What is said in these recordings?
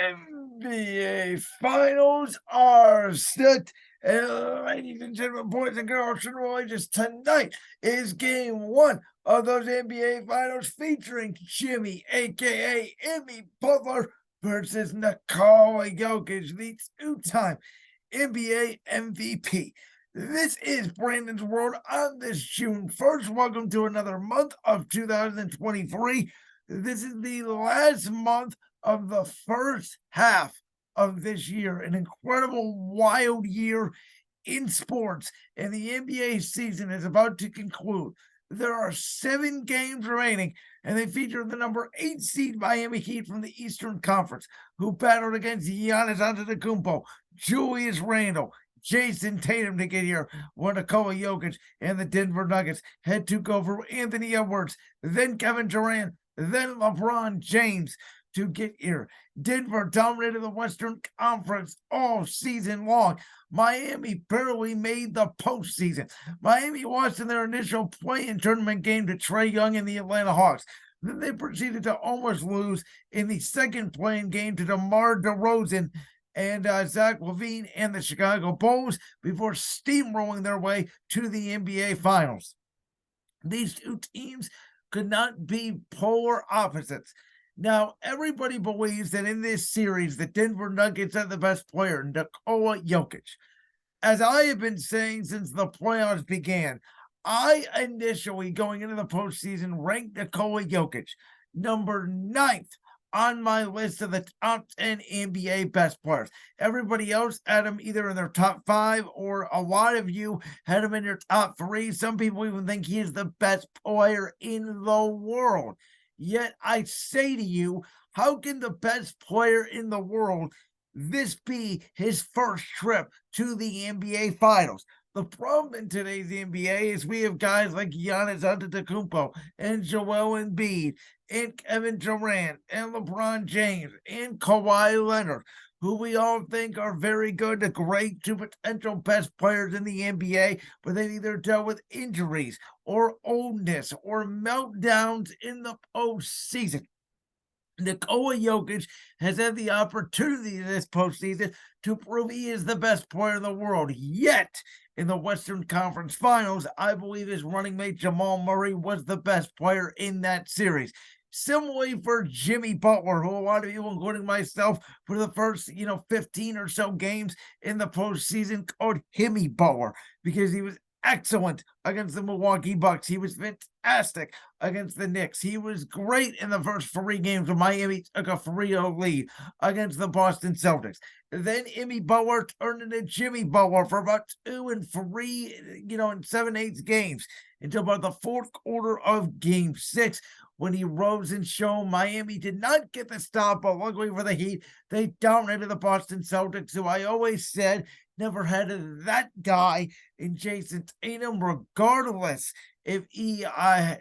NBA Finals are set. And ladies and gentlemen, boys and girls, just tonight is game one of those NBA Finals featuring Jimmy, aka Emmy Butler, versus Nikola Jokic, the two-time NBA MVP. This is Brandon's World on this June 1st. Welcome to another month of 2023. This is the last month of the first half of this year. An incredible, wild year in sports, and the NBA season is about to conclude. There are 7 games remaining, and they feature the number 8 seed Miami Heat from the Eastern Conference, who battled against Giannis Antetokounmpo, Julius Randle, Jason Tatum to get here, when Nikola Jokic and the Denver Nuggets had to go for Anthony Edwards, then Kevin Durant, then LeBron James to get here. Denver dominated the Western Conference all season long. Miami barely made the postseason. Miami lost in their initial play-in tournament game to Trae Young and the Atlanta Hawks. Then they proceeded to almost lose in the second play-in game to DeMar DeRozan and Zach LaVine and the Chicago Bulls before steamrolling their way to the NBA Finals. These two teams could not be polar opposites. Now, everybody believes that in this series, the Denver Nuggets are the best player, Nikola Jokic. As I have been saying since the playoffs began, I initially, going into the postseason, ranked Nikola Jokic number 9th on my list of the top 10 NBA best players. Everybody else had him either in their top 5, or a lot of you had him in your top 3. Some people even think he is the best player in the world. Yet I say to you, how can the best player in the world this be his first trip to the NBA Finals? The problem in today's NBA is we have guys like Giannis Antetokounmpo and Joel Embiid and Kevin Durant and LeBron James and Kawhi Leonard, who we all think are very good, the great 2 potential best players in the NBA, but they've either dealt with injuries or oldness or meltdowns in the postseason. Nikola Jokic has had the opportunity this postseason to prove he is the best player in the world. Yet, in the Western Conference Finals, I believe his running mate Jamal Murray was the best player in that series. Similarly for Jimmy Butler, who a lot of you, including myself, for the first 15 or so games in the postseason, called Himmy Butler because he was excellent against the Milwaukee Bucks. He was fantastic against the Knicks. He was great in the first 3 games when Miami took a 3-0 lead against the Boston Celtics. Then Emmy Butler turned into Jimmy Butler for about 2 and 3, in 7/8 games until about the fourth quarter of Game 6 when he rose and shone. Miami did not get the stop, but luckily for the Heat, they dominated the Boston Celtics, who I always said never had that guy in Jason Tatum, regardless if he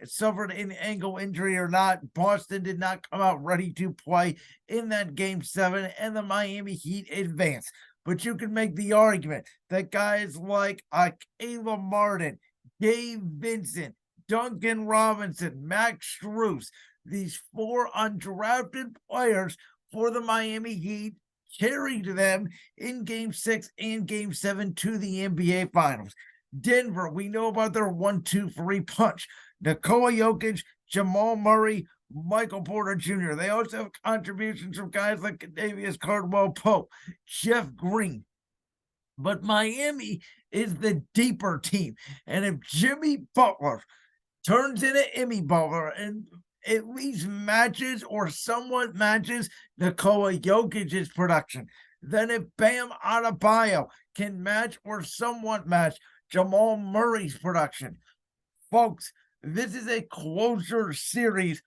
suffered an ankle injury or not. Boston did not come out ready to play in that Game 7, and the Miami Heat advanced. But you can make the argument that guys like Caleb Martin, Dave Vincent, Duncan Robinson, Max Strus, these 4 undrafted players for the Miami Heat, carried them in Game 6 and Game 7 to the NBA Finals. Denver, we know about their 1-2-3 punch. Nikola Jokic, Jamal Murray, Michael Porter Jr. They also have contributions from guys like Kentavious Caldwell-Pope, Jeff Green. But Miami is the deeper team. And if Jimmy Butler turns into Emmy Butler and at least matches or somewhat matches Nikola Jokic's production, then if Bam Adebayo can match or somewhat match Jamal Murray's production, folks, this is a closer series.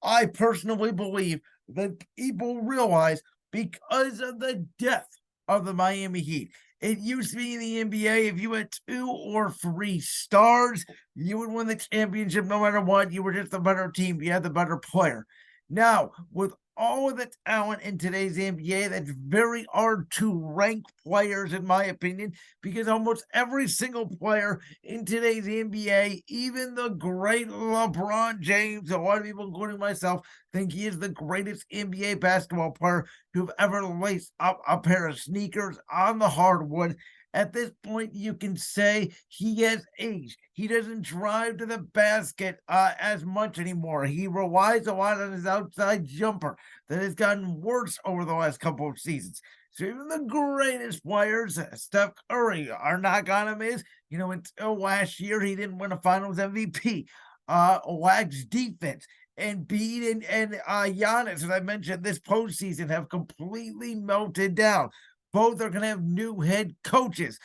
I personally believe that people realize because of the depth of the Miami Heat. It used to be in the NBA, if you had 2 or 3 stars, you would win the championship no matter what. You were just the better team. You had the better player. Now, with all of the talent in today's NBA that's very hard to rank players, in my opinion, because almost every single player in today's NBA, even the great LeBron James, a lot of people, including myself, think he is the greatest NBA basketball player who've ever laced up a pair of sneakers on the hardwood. At this point, you can say he has aged. He doesn't drive to the basket as much anymore. He relies a lot on his outside jumper that has gotten worse over the last couple of seasons. So even the greatest players, Steph Curry, are not gonna miss. Until last year, he didn't win a Finals MVP. Lacks defense. And Embiid and Giannis, as I mentioned, this postseason have completely melted down. Both are going to have new head coaches,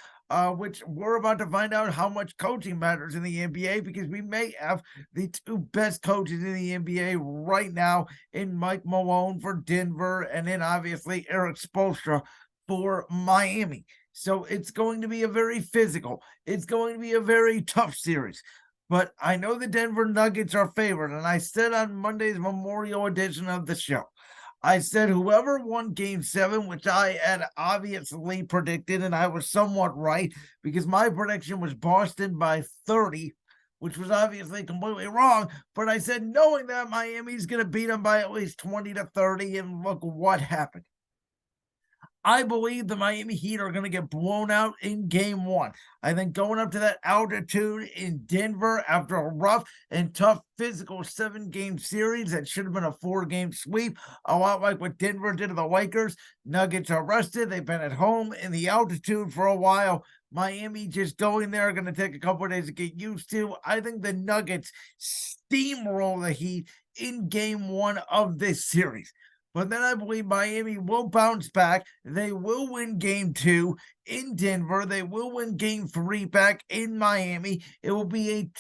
which we're about to find out how much coaching matters in the NBA because we may have the two best coaches in the NBA right now in Mike Malone for Denver and then obviously Eric Spoelstra for Miami. So it's going to be a very physical, it's going to be a very tough series. But I know the Denver Nuggets are favored, and I said on Monday's Memorial edition of the show, I said whoever won game 7, which I had obviously predicted, and I was somewhat right because my prediction was Boston by 30, which was obviously completely wrong. But I said, knowing that Miami's going to beat them by at least 20 to 30, and look what happened. I believe the Miami Heat are going to get blown out in game 1. I think going up to that altitude in Denver after a rough and tough physical 7-game series that should have been a 4-game sweep, a lot like what Denver did to the Lakers. Nuggets are rested. They've been at home in the altitude for a while. Miami just going there, going to take a couple of days to get used to. I think the Nuggets steamroll the Heat in game 1 of this series. But then I believe Miami will bounce back. They will win game 2 in Denver. They will win game 3 back in Miami. It will be a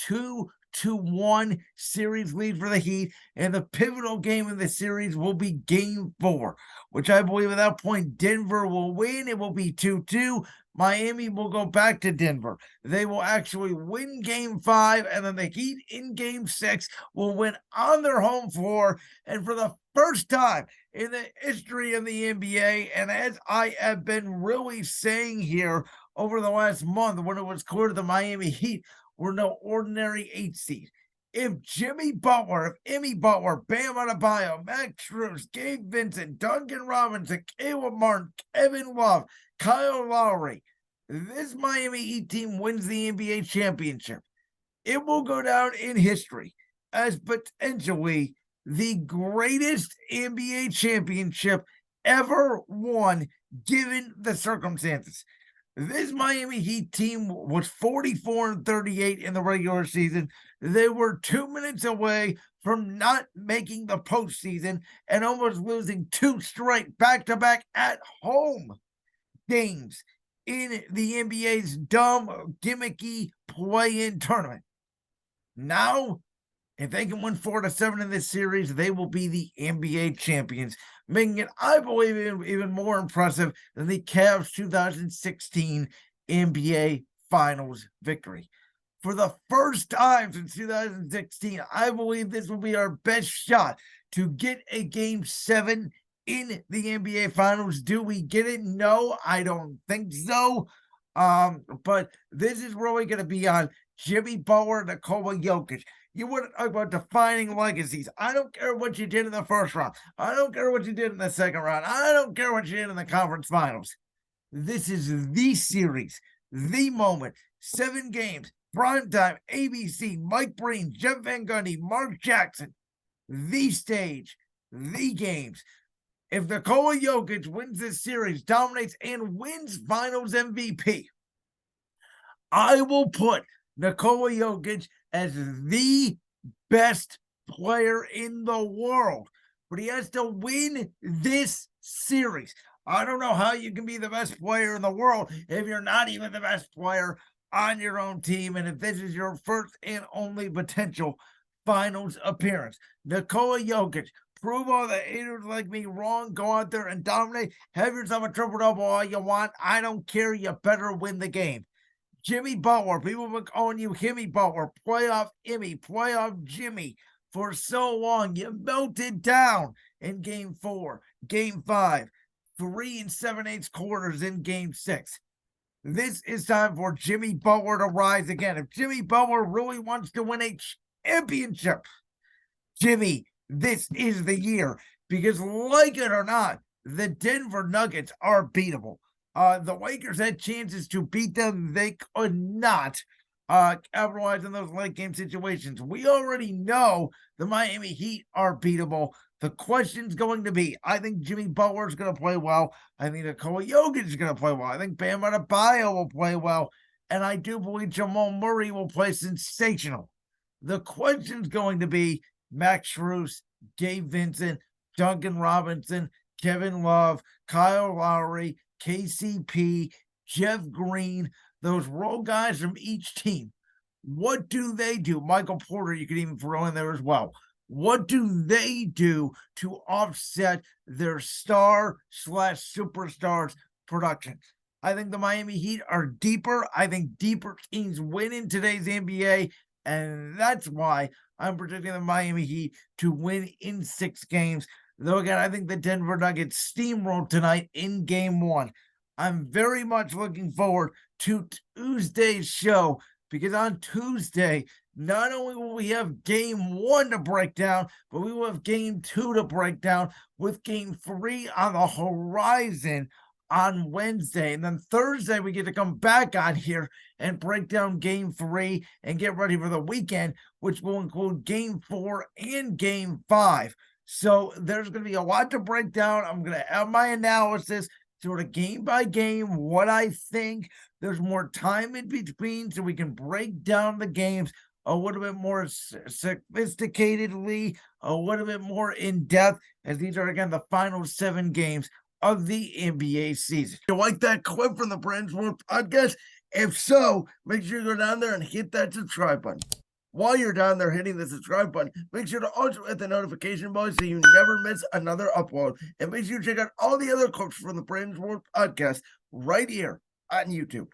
2-1 series lead for the Heat. And the pivotal game of the series will be game 4, which I believe at that point Denver will win. It will be 2-2. Miami will go back to Denver. They will actually win game 5, and then the Heat in game 6 will win on their home floor. And for the first time in the history of the NBA, and as I have been really saying here over the last month when it was clear the Miami Heat were no ordinary 8 seed. If Jimmy Butler, if Emmy Butler, Bam Adebayo, Max Strus, Gabe Vincent, Duncan Robinson, Caleb Martin, Kevin Love, Kyle Lowry, this Miami Heat team wins the NBA championship, it will go down in history as potentially the greatest NBA championship ever won, given the circumstances. This Miami Heat team was 44-38 in the regular season. They were 2 minutes away from not making the postseason and almost losing 2 straight back-to-back at home games in the NBA's dumb, gimmicky play-in tournament. Now, if they can win 4-7 in this series, they will be the NBA champions, making it, I believe, even more impressive than the Cavs 2016 NBA Finals victory. For the first time since 2016, I believe this will be our best shot to get a game 7 in the NBA Finals. Do we get it? No, I don't think so. But this is really going to be on Jimmy Butler and Nikola Jokic. You want to talk about defining legacies. I don't care what you did in the first round. I don't care what you did in the second round. I don't care what you did in the conference finals. This is the series, the moment. 7 games, primetime, ABC, Mike Breen, Jeff Van Gundy, Mark Jackson. The stage, the games. If Nikola Jokic wins this series, dominates, and wins Finals MVP, I will put Nikola Jokic as the best player in the world. But he has to win this series. I don't know how you can be the best player in the world if you're not even the best player on your own team. And if this is your first and only potential Finals appearance, Nikola Jokic, prove all the haters like me wrong. Go out there and dominate. Have yourself a triple-double all you want. I don't care. You better win the game. Jimmy Butler, people have been calling you Jimmy Butler, playoff Emmy, playoff Jimmy for so long. You melted down in game 4, game 5, 3 7/8 quarters in game 6. This is time for Jimmy Butler to rise again. If Jimmy Butler really wants to win a championship, Jimmy, this is the year, because like it or not, the Denver Nuggets are beatable. The Lakers had chances to beat them. They could not capitalize on those late game situations. We already know the Miami Heat are beatable. The question's going to be, I think Jimmy Butler's going to play well. I think Nikola Jokic is going to play well. I think Bam Adebayo will play well. And I do believe Jamal Murray will play sensational. The question's going to be Max Strus, Gabe Vincent, Duncan Robinson, Kevin Love, Kyle Lowry, KCP, Jeff Green, those role guys from each team. What do they do? Michael Porter, you could even throw in there as well. What do they do to offset their star/superstars production? I think the Miami Heat are deeper. I think deeper teams win in today's NBA, and that's why I'm predicting the Miami Heat to win in 6 games. Though again, I think the Denver Nuggets steamrolled tonight in game 1. I'm very much looking forward to Tuesday's show, because on Tuesday, not only will we have game 1 to break down, but we will have game 2 to break down, with game 3 on the horizon on Wednesday. And then Thursday, we get to come back on here and break down game 3 and get ready for the weekend, which will include game 4 and game 5. So there's going to be a lot to break down. I'm going to have my analysis, sort of game by game, what I think. There's more time in between, so we can break down the games a little bit more sophisticatedly, a little bit more in depth, as these are, again, the final 7 games of the NBA season. You like that clip from the Brand's World Podcast? If so, make sure you go down there and hit that subscribe button. While you're down there hitting the subscribe button, make sure to also hit the notification bell so you never miss another upload. And make sure you check out all the other clips from the Brand's World Podcast right here on YouTube.